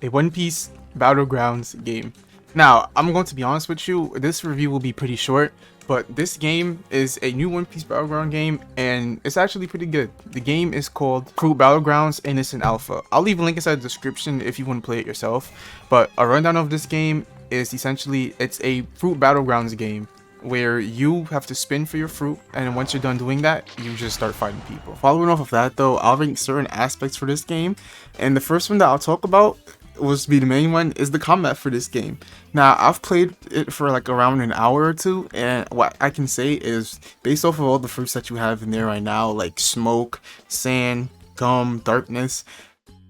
a One Piece Battlegrounds game. Now, I'm going to be honest with you, this review will be pretty short, but this game is a new One Piece Battleground game, and it's actually pretty good. The game is called Fruit Battlegrounds, and it's an alpha. I'll leave a link inside the description if you want to play it yourself, but a rundown of this game is essentially, it's a Fruit Battlegrounds game where you have to spin for your fruit, and once you're done doing that, you just start fighting people. Following off of that though, I'll rank certain aspects for this game, and the first one that I'll talk about was be the main one is the combat for this game. Now, I've played it for like around an hour or two, and what I can say is based off of all the fruits that you have in there right now, like smoke, sand, gum, darkness,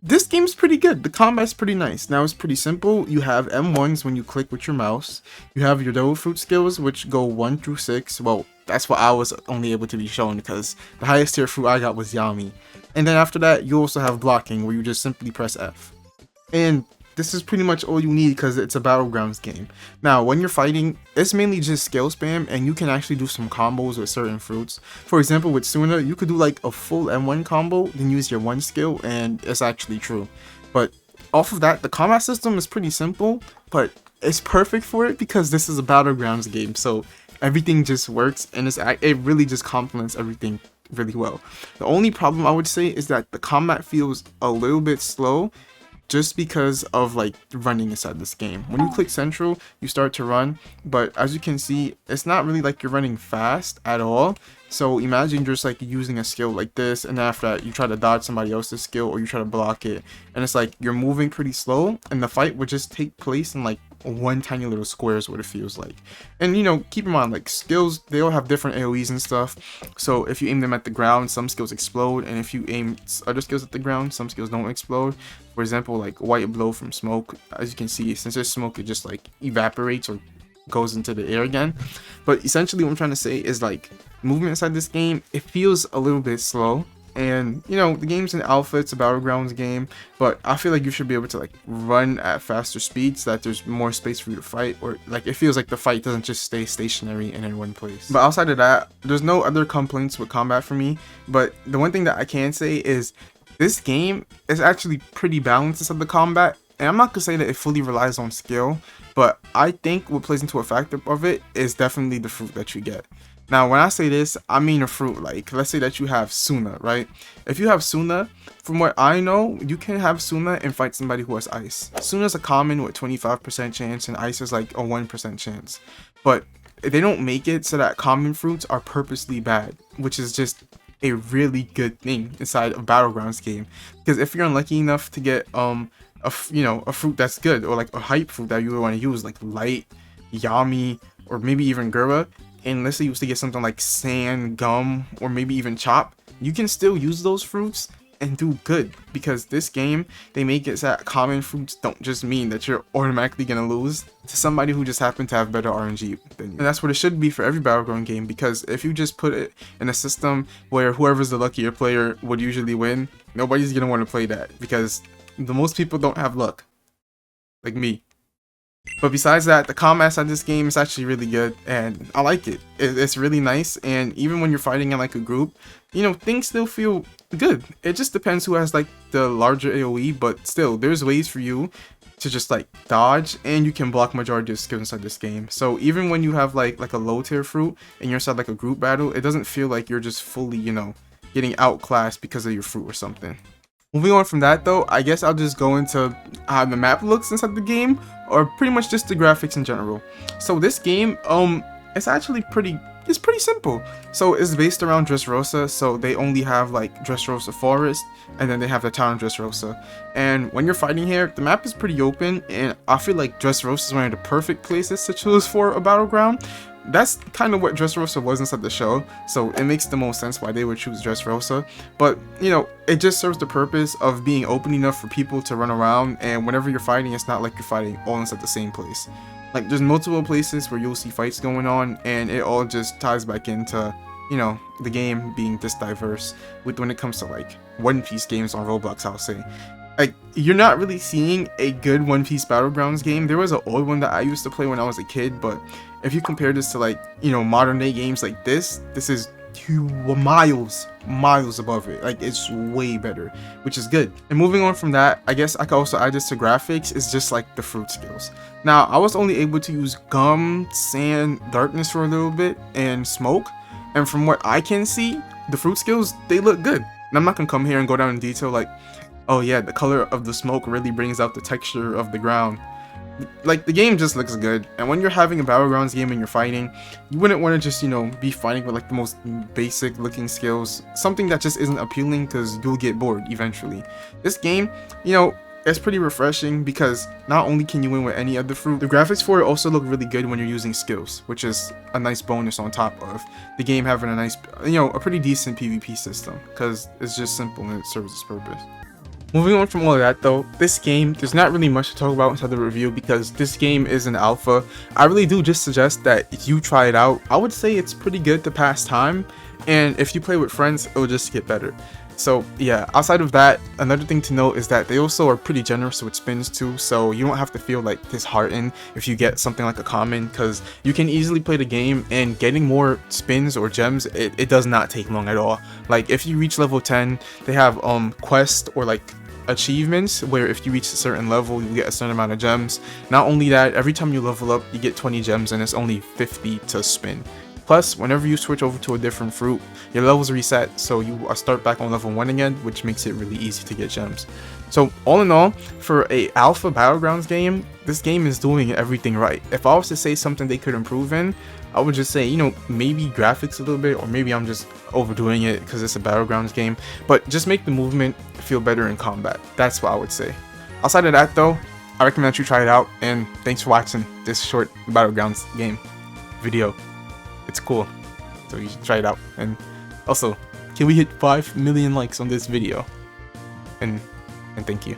this game's pretty good. The combat's pretty nice. Now, it's pretty simple. You have M1s when you click with your mouse. You have your devil fruit skills, which go 1 through 6. Well, that's what I was only able to be shown because the highest tier fruit I got was Yami. And then after that, you also have blocking, where you just simply press F. And this is pretty much all you need because it's a Battlegrounds game. Now, when you're fighting, it's mainly just skill spam, and you can actually do some combos with certain fruits. For example, with Suna, you could do like a full M1 combo, then use your one skill, and it's actually true. But off of that, the combat system is pretty simple, but it's perfect for it because this is a Battlegrounds game, so everything just works, and it really just complements everything really well. The only problem I would say is that the combat feels a little bit slow, just because of like running inside this game. When you click central, you start to run, but as you can see, it's not really like you're running fast at all. So imagine just like using a skill like this, and after that you try to dodge somebody else's skill or you try to block it, and it's like you're moving pretty slow, and the fight would just take place in like one tiny little square is what it feels like. And you know, keep in mind, like skills, they all have different AoEs and stuff, so if you aim them at the ground, some skills explode, and if you aim other skills at the ground, some skills don't explode. For example, like white blow from smoke, as you can see, since there's smoke, it just like evaporates or goes into the air again. But essentially what I'm trying to say is like movement inside this game, it feels a little bit slow. And you know, the game's an alpha, it's a Battlegrounds game, but I feel like you should be able to like run at faster speeds so that there's more space for you to fight, or like it feels like the fight doesn't just stay stationary and in one place. But outside of that, there's no other complaints with combat for me. But the one thing that I can say is this game is actually pretty balanced inside the combat, and I'm not gonna say that it fully relies on skill, but I think what plays into a factor of it is definitely the fruit that you get. Now, when I say this, I mean a fruit. Like, let's say that you have Suna, right? If you have Suna, from what I know, you can have Suna and fight somebody who has ice. Suna's a common with 25% chance, and ice is like a 1% chance. But they don't make it so that common fruits are purposely bad, which is just a really good thing inside a Battlegrounds game. Because if you're unlucky enough to get a fruit that's good, or like a hype fruit that you would want to use, like light, Yami, or maybe even Gura, and let's say you used to get something like sand, gum, or maybe even chop, you can still use those fruits and do good, because this game, they make it so that common fruits don't just mean that you're automatically gonna lose to somebody who just happened to have better RNG than you. And that's what it should be for every Battleground game, because if you just put it in a system where whoever's the luckier player would usually win, nobody's gonna want to play that, because the most people don't have luck, like me. But besides that, the combat side of this game is actually really good, and I like it. It's really nice, and even when you're fighting in like a group, you know, things still feel good. It just depends who has like the larger AoE, but still, there's ways for you to just like dodge, and you can block majority of skills inside this game. So even when you have like a low tier fruit and you're inside like a group battle, it doesn't feel like you're just fully, you know, getting outclassed because of your fruit or something. Moving on from that though, I guess I'll just go into how the map looks inside the game, or pretty much just the graphics in general. So this game, it's actually pretty simple. So it's based around Dressrosa, so they only have like Dressrosa Forest, and then they have the town of Dressrosa. And when you're fighting here, the map is pretty open, and I feel like Dressrosa is one of the perfect places to choose for a battleground. That's kind of what Dressrosa was inside the show, so it makes the most sense why they would choose Dressrosa. But you know, it just serves the purpose of being open enough for people to run around, and whenever you're fighting, it's not like you're fighting all inside the same place. Like, there's multiple places where you'll see fights going on, and it all just ties back into, you know, the game being this diverse with when it comes to like One Piece games on Roblox, I'll say. Like, you're not really seeing a good One Piece Battlegrounds game. There was an old one that I used to play when I was a kid, but if you compare this to like, you know, modern day games like this is miles above it. Like, it's way better, which is good. And moving on from that, I guess I could also add this to graphics, is just like the fruit skills. Now, I was only able to use gum, sand, darkness for a little bit, and smoke. And from what I can see, the fruit skills, they look good. And I'm not gonna come here and go down in detail like, oh yeah, the color of the smoke really brings out the texture of the ground. Like, the game just looks good, and when you're having a Battlegrounds game and you're fighting, you wouldn't want to just, you know, be fighting with like the most basic looking skills, something that just isn't appealing, because you'll get bored eventually. This game, you know, it's pretty refreshing because not only can you win with any other fruit, the graphics for it also look really good when you're using skills, which is a nice bonus on top of the game having a nice, you know, a pretty decent PvP system, because it's just simple and it serves its purpose. Moving on from all of that though, this game, there's not really much to talk about inside the review because this game is an alpha. I really do just suggest that you try it out. I would say it's pretty good to pass time, and if you play with friends, it'll just get better. So yeah, outside of that, another thing to note is that they also are pretty generous with spins too, so you don't have to feel like disheartened if you get something like a common, because you can easily play the game, and getting more spins or gems, it does not take long at all. Like, if you reach level 10, they have quests or like achievements where if you reach a certain level, you get a certain amount of gems. Not only that, every time you level up, you get 20 gems, and it's only 50 to spin. Plus, whenever you switch over to a different fruit, your levels reset, so you start back on level 1 again, which makes it really easy to get gems. So all in all, for a alpha Battlegrounds game, this game is doing everything right. If I was to say something they could improve in, I would just say, you know, maybe graphics a little bit, or maybe I'm just overdoing it because it's a Battlegrounds game, but just make the movement feel better in combat. That's what I would say. Outside of that though, I recommend that you try it out, and thanks for watching this short Battlegrounds game video. It's cool, so you should try it out. And also, can we hit 5 million likes on this video? And thank you.